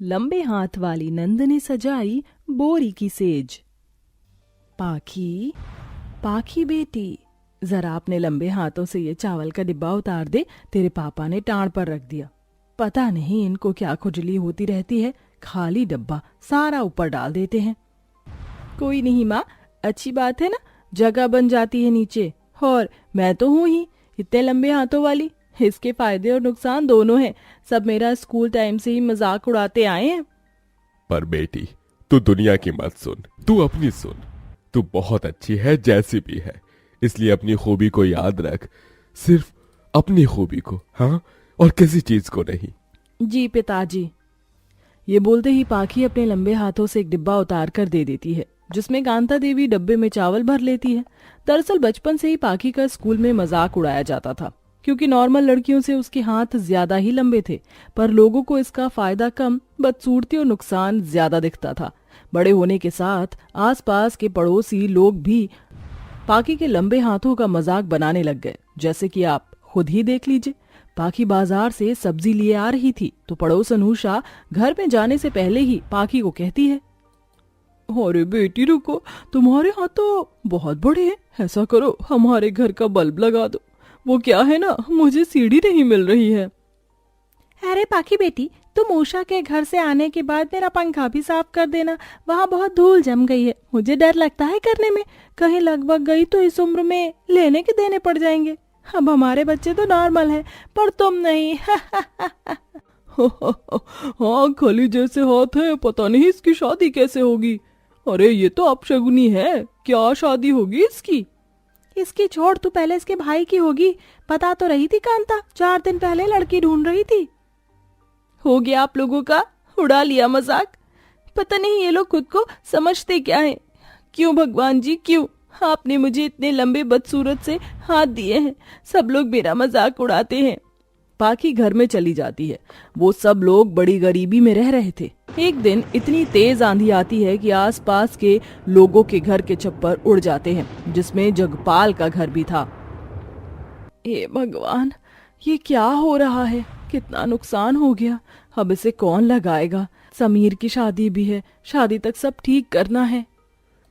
लंबे हाथ वाली नंद ने सजाई बोरी की सेज। पाखी, पाखी बेटी, जरा अपने लंबे हाथों से ये चावल का डिब्बा उतार दे, तेरे पापा ने टांड पर रख दिया। पता नहीं इनको क्या खुजली होती रहती है, खाली डब्बा सारा ऊपर डाल देते हैं। कोई नहीं माँ, अच्छी बात है ना, जगह बन जाती है नीचे। और मैं तो हूँ ही इतने लंबे हाथों वाली, इसके फायदे और नुकसान दोनों हैं। सब मेरा स्कूल टाइम से ही मजाक उड़ाते आए हैं। पर बेटी, तू दुनिया की मत सुन, तू अपनी सुन। तू बहुत अच्छी है जैसी भी है, इसलिए अपनी खूबी को याद रख, सिर्फ अपनी खूबी को, हाँ, और किसी चीज को नहीं। जी पिताजी। ये बोलते ही पाखी अपने लंबे हाथों से एक डिब्बा उतार कर दे देती है, जिसमें कांता देवी डब्बे में चावल भर लेती है। दरअसल बचपन से ही पाखी का स्कूल में मजाक उड़ाया जाता था, क्योंकि नॉर्मल लड़कियों से उसके हाथ ज्यादा ही लंबे थे। पर लोगों को इसका फायदा कम, बदसूरती और नुकसान ज्यादा दिखता था। बड़े होने के साथ आसपास के पड़ोसी लोग भी पाखी के लंबे हाथों का मजाक बनाने लग गए। जैसे कि आप खुद ही देख लीजिए, पाखी बाजार से सब्जी लिए आ रही थी तो पड़ोसन उषा घर में जाने से पहले ही पाखी को कहती है, अरे बेटी रुको, तुम्हारे हाथ तो बहुत बड़े हैं, ऐसा करो हमारे घर का बल्ब लगा दो। वो क्या है ना, मुझे सीढ़ी नहीं मिल रही है। अरे पाखी बेटी, तुम उषा के घर से आने के बाद मेरा पंखा भी साफ कर देना, वहाँ बहुत धूल जम गई है, मुझे डर लगता है करने में, कहीं लगभग गई तो इस उम्र में लेने के देने पड़ जाएंगे। अब हमारे बच्चे तो नॉर्मल है, पर तुम नहीं। हाँ, खली जैसे हाथ है, पता नहीं इसकी शादी कैसे होगी। अरे ये तो अपशगुनी है, क्या शादी होगी इसकी? इसकी छोड़, तू पहले इसके भाई की होगी। पता तो रही थी कांता, 4 दिन पहले लड़की ढूंढ रही थी। हो गया आप लोगों का, उड़ा लिया मजाक। पता नहीं ये लोग खुद को समझते क्या है। क्यों भगवान जी, क्यों आपने मुझे इतने लंबे बदसूरत से हाथ दिए हैं? सब लोग मेरा मजाक उड़ाते हैं। पाखी घर में चली जाती है। वो सब लोग बड़ी गरीबी में रह रहे थे। एक दिन इतनी तेज आंधी आती है कि आसपास के लोगों के घर के छप्पर उड़ जाते हैं, जिसमें जगपाल का घर भी था। हे भगवान, ये क्या हो रहा है? कितना नुकसान हो गया। अब इसे कौन लगाएगा? समीर की शादी भी है, शादी तक सब ठीक करना है।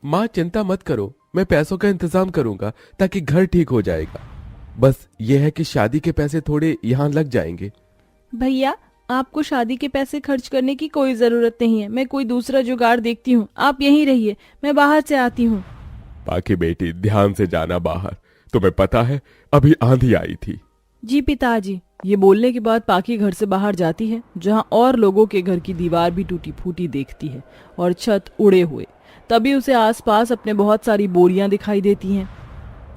माँ चिंता मत करो, मैं पैसों का इंतजाम करूंगा ताकि घर ठीक हो जाएगा। बस ये है कि शादी के पैसे थोड़े यहाँ लग जाएंगे। भैया, आपको शादी के पैसे खर्च करने की कोई जरूरत नहीं है, मैं कोई दूसरा जुगाड़ देखती हूँ, आप यहीं रहिए, मैं बाहर से आती हूँ। पाखी बेटी, ध्यान से जाना बाहर, तुम्हें पता है अभी आंधी आई थी। जी पिताजी। ये बोलने के बाद पाखी घर से बाहर जाती है, जहाँ और लोगों के घर की दीवार भी टूटी फूटी देखती है और छत उड़े हुए। तभी उसे आसपास अपने बहुत सारी बोरियां दिखाई देती हैं।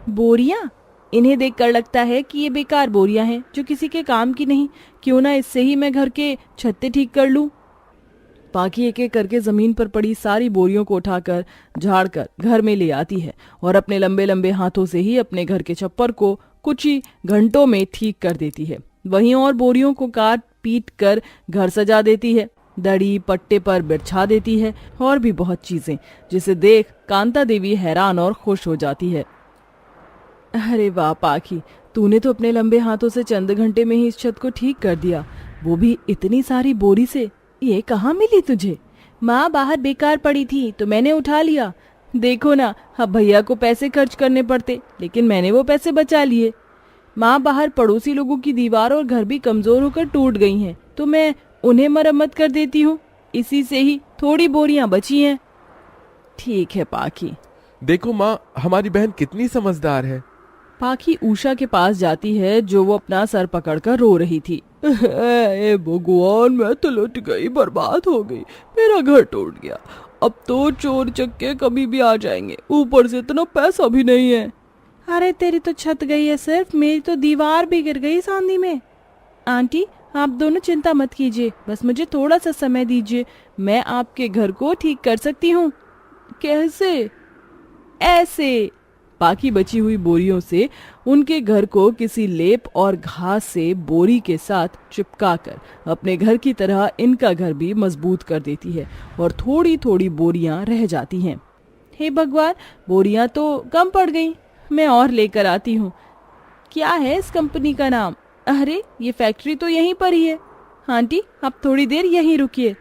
बोरियां? इन्हें देखकर लगता है कि ये बेकार बोरियां हैं जो किसी के काम की नहीं। क्यों ना इससे ही मैं घर के छत्ते ठीक कर लूं। पाखी एक एक करके जमीन पर पड़ी सारी बोरियों को उठाकर झाड़कर घर में ले आती है और अपने लंबे लंबे हाथों से ही अपने घर के छप्पर को कुछ ही घंटों में ठीक कर देती है। वहीं और बोरियों को काट पीट कर घर सजा देती है, दड़ी पट्टे पर बिछा देती है और भी बहुत चीजें, जिसे देख कांता देवी हैरान और खुश हो जाती है। अरे वाह पाखी, तूने तो अपने लंबे हाथों से चंद घंटे में ही इस छत को ठीक कर दिया, वो भी इतनी सारी बोरी से। ये कहाँ मिली तुझे? माँ बाहर बेकार पड़ी थी तो मैंने उठा लिया। देखो ना, अब भैया को पैसे खर्च करने पड़ते, लेकिन मैंने वो पैसे बचा लिए। माँ बाहर पड़ोसी लोगों की दीवार और घर भी कमजोर होकर टूट गई हैं, तो मैं उन्हें मरम्मत कर देती हूँ, इसी से ही थोड़ी बोरियां बची हैं। ठीक है पाखी। देखो माँ, हमारी बहन कितनी समझदार है। पाखी उषा के पास जाती है, जो वो अपना सर पकड़कर रो रही थी। ए भगवान, मैं तो लुट गई, बर्बाद हो गई, मेरा घर टूट गया। अब तो चोर चक्के कभी भी आ जाएंगे, ऊपर से इतना पैसा भी नहीं है। अरे तेरी तो छत गई है सिर्फ, मेरी तो दीवार भी गिर गई इस आंधी में। आंटी, आप दोनों चिंता मत कीजिए, बस मुझे थोड़ा सा समय दीजिए, मैं आपके घर को ठीक कर सकती हूँ। कैसे? ऐसे। बाकी बची हुई बोरियों से उनके घर को किसी लेप और घास से बोरी के साथ चिपकाकर अपने घर की तरह इनका घर भी मजबूत कर देती है और थोड़ी थोड़ी बोरियां रह जाती हैं। हे भगवान, बोरियां तो कम पड़ गई, मैं और लेकर आती हूँ। क्या है इस कंपनी का नाम? अरे ये फैक्ट्री तो यहीं पर ही है। आंटी, आप थोड़ी देर यहीं रुकिए,